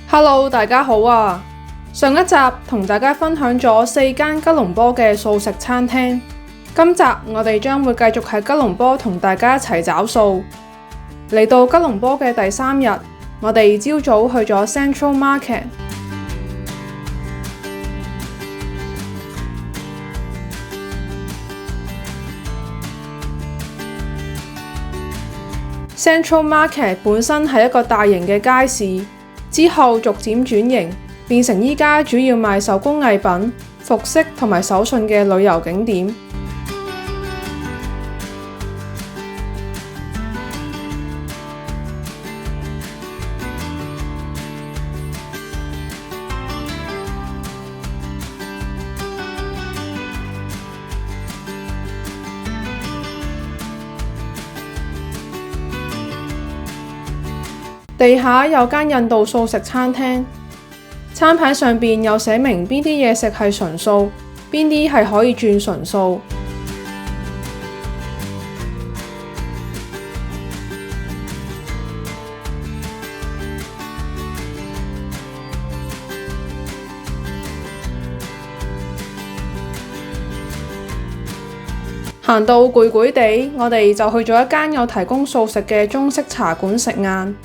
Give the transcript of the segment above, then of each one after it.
Hello，大家好啊！上一集同大家分享咗4間吉隆坡嘅素食餐廳，今集我哋將會繼續喺吉隆坡同大家一齊找數。嚟到吉隆坡嘅第3日，我哋朝早去咗 Central Market。Central Market 本身係一個大型嘅街市，之後逐漸轉型，變成依家主要賣手工藝品、服飾同埋手信嘅旅遊景點。地下有間印度素食餐廳，餐牌上邊有寫明邊啲嘢食係純素，邊啲係可以轉純素。行到攰攰地，我哋就去咗一間有提供素食嘅中式茶館食晏。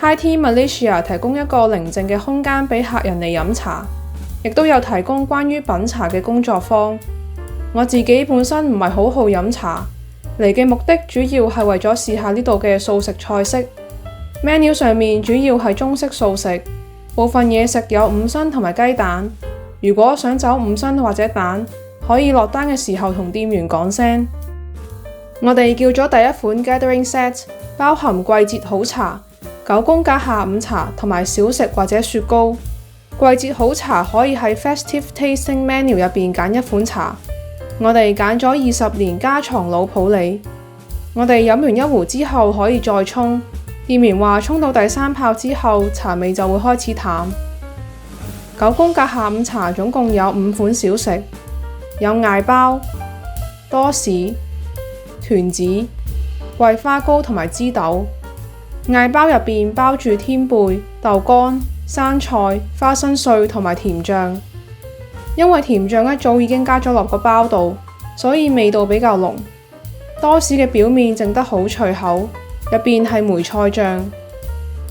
High Tea Malaysia 提供一個寧靜嘅空間俾客人嚟飲茶，亦都有提供關於品茶嘅工作坊。我自己本身唔係好好飲茶，嚟嘅目的主要係為咗試下呢度嘅素食菜式。menu 上面主要係中式素食，部分嘢食有五辛同埋雞蛋。如果想走五辛或者蛋，可以落單嘅時候同店員講聲。我哋叫咗第一款 Gathering Set， 包含季節好茶、9宮格下午茶同埋小食或者雪糕。季節好茶可以喺 Festive Tasting Menu 入邊揀一款茶，我哋揀咗20年家藏老普洱。我哋飲完一壺之後可以再沖，店員話沖到第3泡之後茶味就會開始淡。9宮格下午茶總共有5款小食，有艾包、多士、團子、桂花糕同埋枝豆。艾包入邊包住天貝、豆乾、生菜、花生碎同埋甜醬。因為甜醬一早已經加咗落個包度，所以味道比較濃。多士嘅表面整得好脆口，入邊係梅菜醬。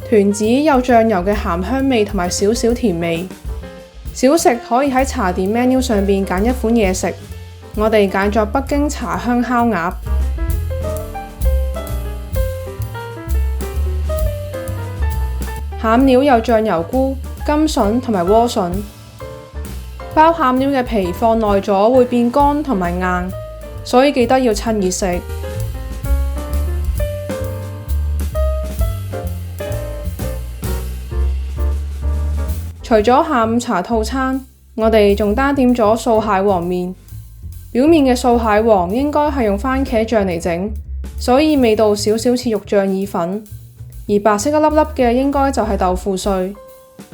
團子有醬油嘅鹹香味同埋少少甜味。小食可以喺茶點 menu 上邊揀一款嘢食，我哋揀咗北京茶香烤鴨。餡料有醬油菇、甘筍同埋萵筍。包餡料嘅皮放耐咗會變乾同埋硬，所以記得要趁熱食。除咗下午茶套餐，我哋仲單點咗素蟹黃麵。表面嘅素蟹黃應該係用番茄醬嚟整，所以味道少少似肉醬意粉。而白色一粒粒嘅應該就係豆腐碎。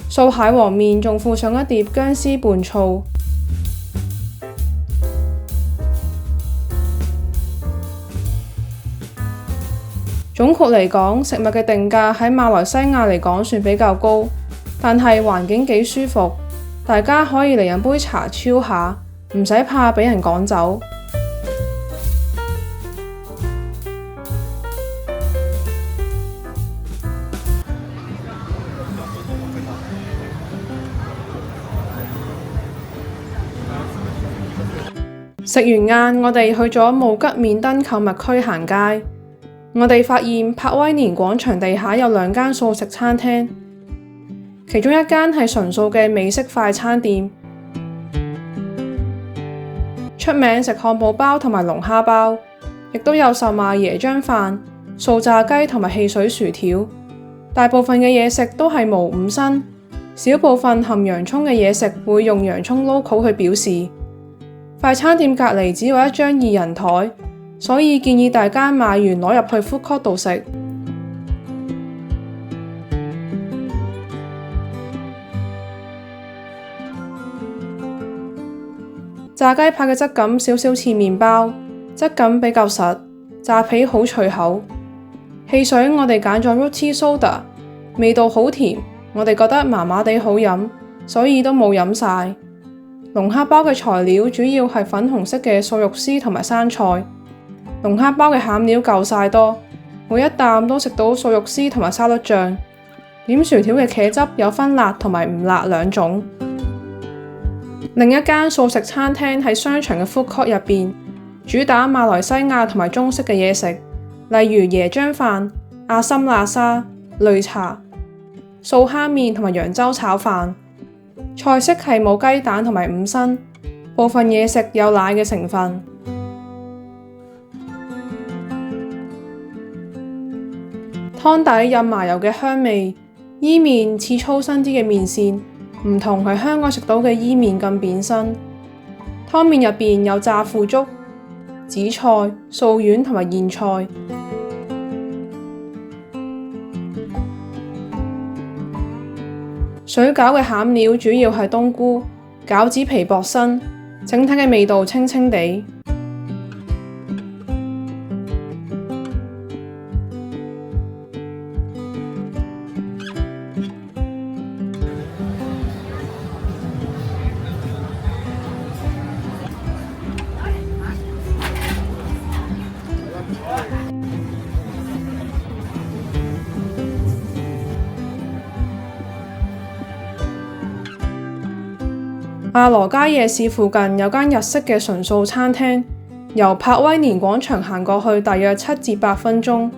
素蟹黃麵仲附上一碟薑絲拌醋。總括嚟講，食物嘅定價喺馬來西亞嚟講算比較高，但係環境幾舒服，大家可以嚟飲杯茶超下，唔使怕俾人趕走。食完晏，我哋去咗慕吉緬甸購物區行街。我哋發現柏威年廣場地下有2間素食餐廳，其中一間係純素嘅美式快餐店，出名食漢堡包同埋龍蝦包，亦都有售賣椰漿飯、素炸雞同埋汽水薯條。大部分嘅嘢食都係無五辛，少部分含洋蔥嘅嘢食會用洋蔥 logo 去表示。快餐店隔離只有一張2人台，所以建議大家買完攞入去 food court 度食。炸雞排嘅質感少少似麵包，質感比較實，炸皮好脆口。汽水我哋揀咗 Roti Soda， 味道好甜，我哋覺得麻麻地好飲，所以都冇飲晒。龍蝦包嘅材料主要係粉紅色嘅素肉絲同埋生菜。龍蝦包嘅餡料夠晒多，每一啖都食到素肉絲同埋沙律醬。點薯條嘅茄汁有分辣同埋唔辣兩種。另一間素食餐廳喺商場嘅 food court 入邊，主打馬來西亞同埋中式嘅嘢食，例如椰漿飯、阿森辣沙、擂茶、素蝦麵同埋揚州炒飯。菜式係冇雞蛋同埋五辛，部分嘢食有奶嘅成分。湯底有麻油嘅香味，伊麵似粗身啲嘅麵線，唔同係香港食到嘅伊麵咁扁身。湯麵入邊有炸腐竹、紫菜、素丸同埋莧菜。水餃嘅餡料主要係冬菇，餃子皮薄身，整體嘅味道清清地。亞羅街夜市附近有間日式嘅純素餐廳，由柏威連廣場行過去大約7至8分鐘。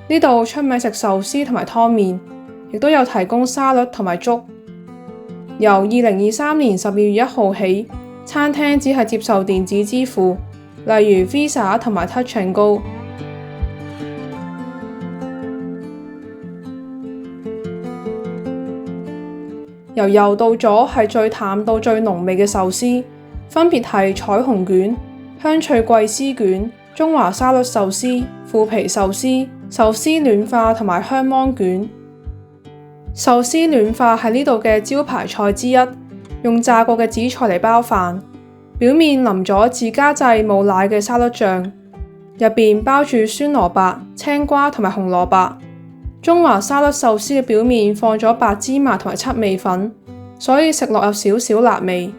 呢度出名食壽司同埋湯麵，亦都有提供沙律同埋粥。由2023年12月1號起，餐廳只係接受電子支付，例如 Visa 同埋 Touch and Go。由右到左係最淡到最濃味嘅壽司，分別係彩虹卷、香脆桂絲卷、中華沙律壽司、腐皮壽司、壽司暖化同埋香芒卷。壽司暖化係呢度嘅招牌菜之一。用炸過嘅紫菜嚟包飯，表面淋咗自家製冇奶嘅沙律醬，入邊包住酸蘿蔔、青瓜同埋紅蘿蔔。中華沙律壽司嘅表面放咗白芝麻同埋七味粉，所以食落有少少辣味。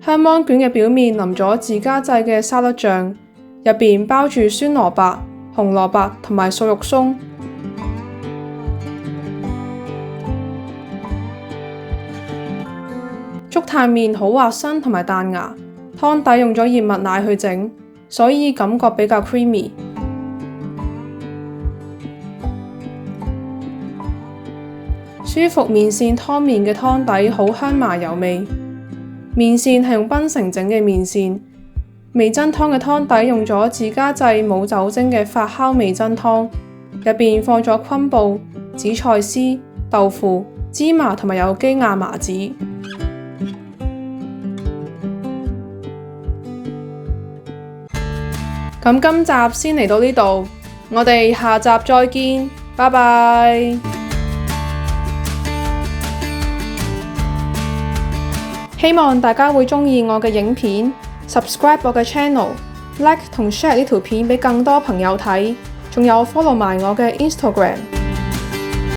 香芒卷嘅表面淋咗自家製嘅沙律醬，入邊包住酸蘿蔔、紅蘿蔔同埋素肉鬆。竹炭麵好滑身同埋彈牙，湯底用咗燕麥奶去整，所以感覺比較 creamy。舒服麵線湯麵嘅湯底好香麻油味，麵線係用檳城整嘅麵線。味噌湯嘅湯底用咗自家製冇酒精嘅發酵味噌湯，入邊放咗昆布、紫菜絲、豆腐、芝麻同埋有機亞麻籽。咁今集先嚟到呢度，我哋下集再見，拜拜。希望大家會鍾意我嘅影片 ，subscribe 我嘅 channel，like 同 share 呢條片俾更多朋友睇，仲有 follow埋我嘅 Instagram。